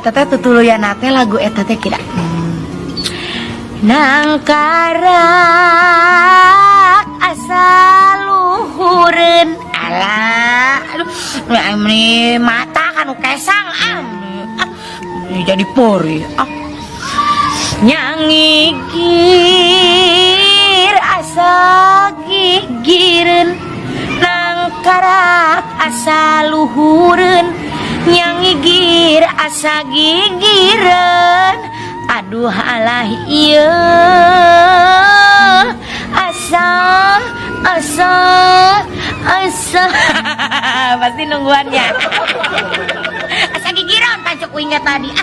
eta teh tutuluyan teh lagu eta teh kira. Nangkarak asal luhureun alah aduh ini mata kan kesang ini jadi pori nyangigir asa gigireun nangkarak asa luhureun nyangigir asa gigireun aduh alah iya asa pasti nungguannya asa gigiran tancuk ingat tadi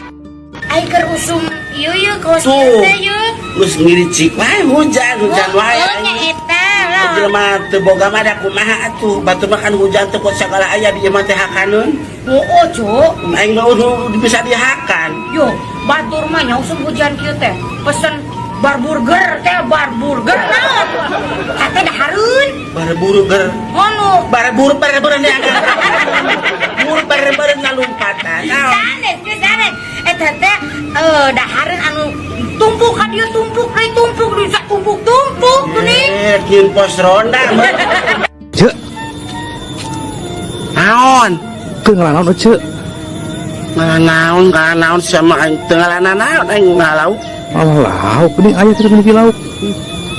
ai keur usum ieu kaos teh yeuh geus ngiricik wae hujan wae nya eta lah jelema teu boga mah da kumaha atuh batur mah kan hujan teh pot sagala aya di imah teh hakaneun heuh cuk aing mah bisa dihakan yo batur mah nya usum hujan kieu teh pesen barburger naon teh dahareun barburger anu barburger nya barburger ngalumpatan sanes eta teh dahareun anu tumpuk ka dieu tumpuk deui tumpuk geuning kieu pos ronda Cek naon ke ngalaun cek ngalaun sama aing teu ngalana naon aing ngalauk lauk geuning aya teh geuning lauk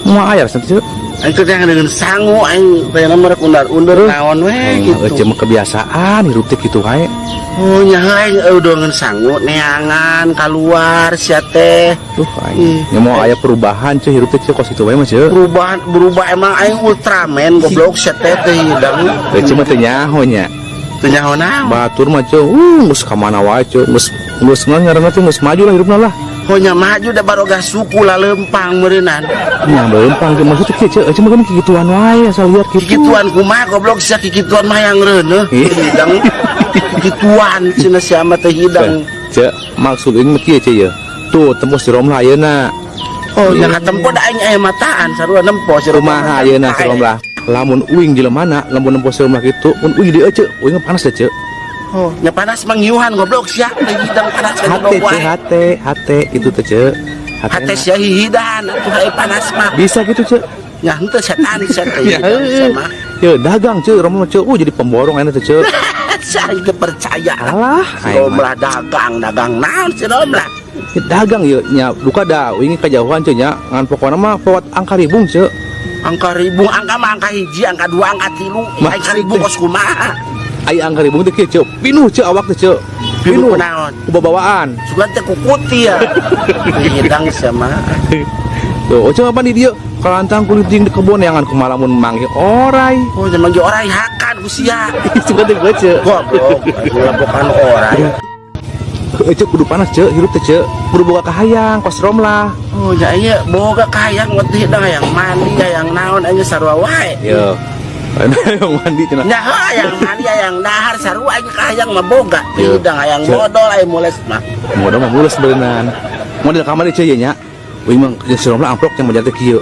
moal aya cek aing teh dengan sangu aing teh nomor undar-undar naon we gitu kitu mah kebiasaan hirup teh kitu wae oh nya aing udah ngan sangu neangan keluar sia teh tuh aing nya mau aya perubahan cek hirup teh kos kitu wae mah cek berubah emang aing Ultraman goblok sia teh teh hidang teh cuma teh nyaho nya teu nyaho naon batur mah cek geus ka mana wae cek geus ngaranna teh geus maju lah hirupna lah oh nya maju da baroga suku lalempang meureunan nya leumpang teh maksud teh cek cuma kan kikituan wae asal liar kitu kikituan kumaha goblok sia kikituan mah yang reuneuh hidang kikituan cenah sia mah teh hidang cek maksud aing mah kieu cek ya tuh tembus di Romlah ayeuna oh nya katempo da aing aya mataan sarua nempo si rumah ayeuna di Romlah lamun uing jilemana lamun nempo si Romlah kitu mun uing di cek uing panas teh cek oh nya panas mangiuhan goblok sia teh hidang panas hate itu teh cek hate sia hihidan atuh aya panas mah bisa gitu cek nya henteu setan sia teh ya dagang cek Romlah cek jadi pemborong ayeuna teh cek saya teu percaya alah Romlah dagang naon si Romlah dagang ya nya duka da uing kajauhan cek nya ngan pokona mah pewat angka ribung cek angka ribung angka mah angka hiji angka dua angka tilu angka ribung kos kumaha ai angka ribung teh kieu cek pinuh cek awak teh cek pinuh naon bawaan sugan teh kukuti ya hidang sama tuh cek apa nih dia kalantang kulit di kebun yang kumalamun manggil orai oh jangan manggil orai hakan kusia suka teh gue cek goblok bukan orai cek kudu panas cek hirup teh cek kudu boga kahayang kos Romlah oh ya iya boga kahayang ngerti hidang yang mandi yang naon aja sarua wae yo yang mandi cenah nya yang mandi yang dahar sarua aja kahayang mah boga hidang yang modal aya mules mah modal mah mules beuneunan model kamar ieu cek nya uing mah si Romlah amplok yang menjadi kieu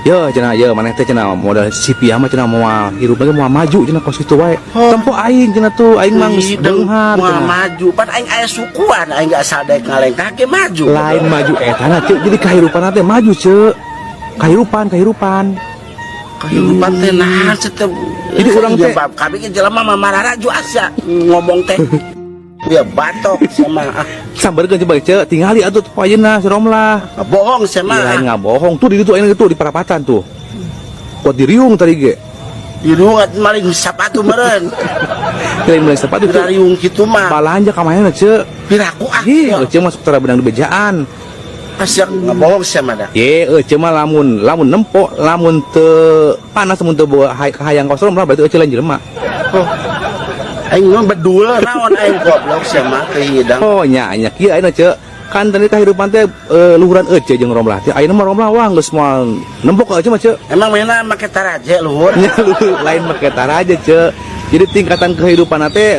ya cenah ya maneh teh cenah modal sipia mah cenah moal hirup lagi moal maju cenah kos kitu wae tempo aing cenah tuh aing mah geus beunghar moal maju pan aing aya sukuan aing gak sadek ngalengkah ke maju lain maju eta na cek jadi kahirupan teh maju cek kahirupan teh nah setep jadi urang teh kami ke jelema mah mararaju asa ngomong teh ya batok sama sambarkeun coba cek tingali atuh ayeuna si Romlah bohong sama lain ngabohong tuh di ditu ayeuna tuh di parapatan tuh kuat diriung tadi ge diriung maling sapatu meureun lain maling sapatu tuh diriung kitu mah balanja ka manehna cek piraku cek masuk tara benang di bejaan asyik ngabohong sama dah cek mah lamun nempo lamun teu panas mun teu bawa kahayang kos Romlah berarti lain jelema aing mah bedul naon aing goblok sama kehidang oh nya kieu ayeuna cek kan tadi kahirupan teh luhuran ece jeung Romlah teh ayeuna mah Romlah wah geus moal nempok aja mah cek emang mana make taraje luhur nya lain make taraje cek jadi tingkatan kehidupan teh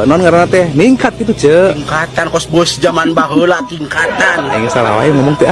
non ngaranna teh ningkat gitu cek tingkatan kos bos zaman baheula tingkatan aing salah wae ngomong teh